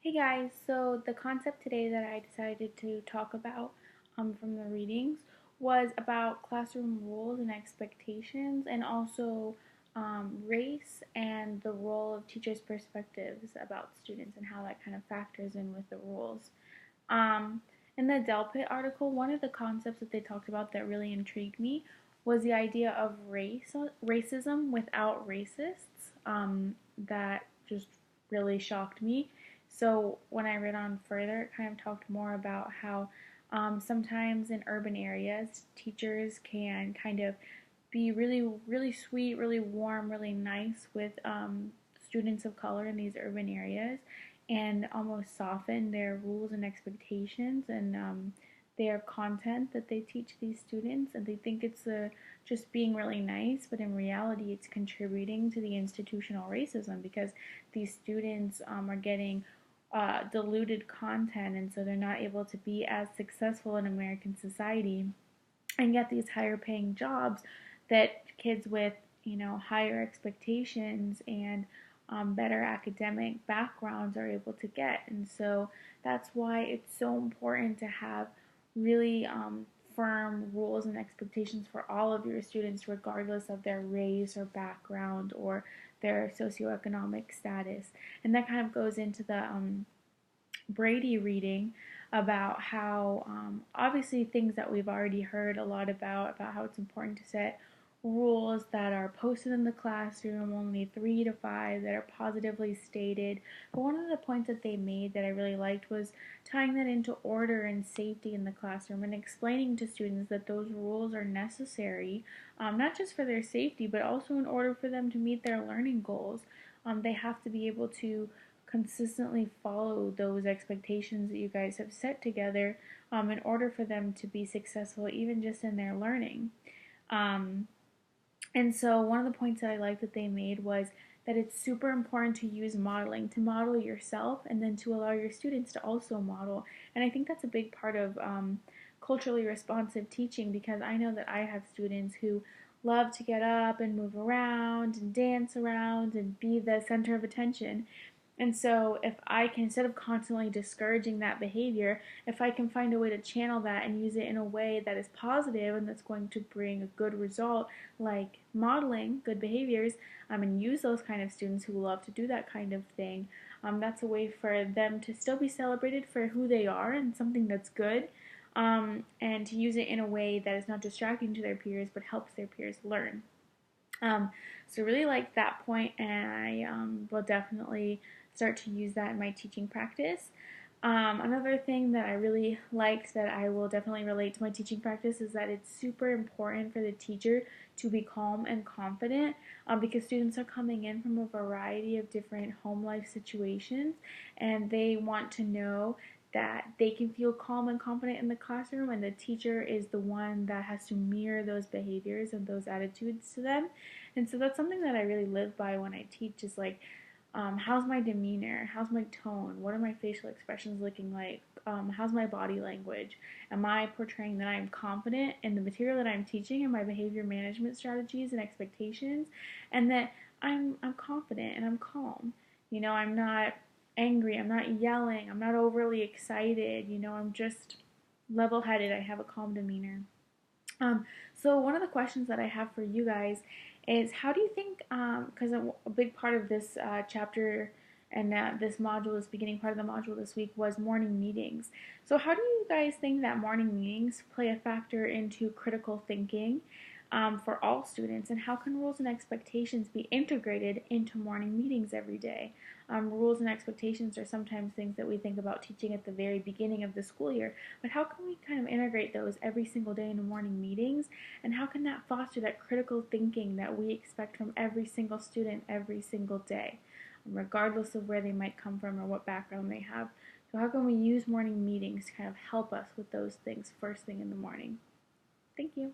Hey guys, so the concept today that I decided to talk about from the readings was about classroom rules and expectations, and also race and the role of teachers' perspectives about students and how that kind of factors in with the rules. Um, in the Delpit article, one of the concepts that they talked about that really intrigued me was the idea of racism without racists. That just really shocked me. So when I read on further, it kind of talked more about how sometimes in urban areas, teachers can kind of be really, really sweet, really warm, really nice with students of color in these urban areas, and almost soften their rules and expectations and their content that they teach these students. And they think it's just being really nice, but in reality, it's contributing to the institutional racism because these students are getting diluted content, and so they're not able to be as successful in American society and get these higher paying jobs that kids with higher expectations and better academic backgrounds are able to get. And so that's why it's so important to have really firm rules and expectations for all of your students, regardless of their race or background or their socioeconomic status. And that kind of goes into the Brady reading about how obviously things that we've already heard a lot about how it's important to set rules that are posted in the classroom, only 3 to 5 that are positively stated. But one of the points that they made that I really liked was tying that into order and safety in the classroom and explaining to students that those rules are necessary, not just for their safety, but also in order for them to meet their learning goals. They have to be able to consistently follow those expectations that you guys have set together in order for them to be successful, even just in their learning. Um, and so, one of the points that I liked that they made was that it's super important to use modeling, to model yourself, and then to allow your students to also model. And I think that's a big part of culturally responsive teaching, because I know that I have students who love to get up and move around and dance around and be the center of attention. And so, if I can, instead of constantly discouraging that behavior, if I can find a way to channel that and use it in a way that is positive and that's going to bring a good result, like modeling good behaviors, and use those kind of students who love to do that kind of thing, that's a way for them to still be celebrated for who they are and something that's good, and to use it in a way that is not distracting to their peers but helps their peers learn. Um, so really like that point, and I will definitely start to use that in my teaching practice. Another thing that I really liked that I will definitely relate to my teaching practice is that it's super important for the teacher to be calm and confident, because students are coming in from a variety of different home life situations, and they want to know that they can feel calm and confident in the classroom, and the teacher is the one that has to mirror those behaviors and those attitudes to them. And so that's something that I really live by when I teach, is like, how's my demeanor? How's my tone? What are my facial expressions looking like? How's my body language? Am I portraying that I'm confident in the material that I'm teaching and my behavior management strategies and expectations, and that I'm confident and I'm calm? I'm not angry. I'm not yelling. I'm not overly excited. I'm just level headed. I have a calm demeanor. So one of the questions that I have for you guys is, how do you think, because a big part of this chapter and this module, this beginning part of the module this week, was morning meetings. So how do you guys think that morning meetings play a factor into critical thinking for all students, and how can rules and expectations be integrated into morning meetings every day? Rules and expectations are sometimes things that we think about teaching at the very beginning of the school year, but how can we kind of integrate those every single day in the morning meetings, and how can that foster that critical thinking that we expect from every single student every single day, regardless of where they might come from or what background they have? So how can we use morning meetings to kind of help us with those things first thing in the morning? Thank you.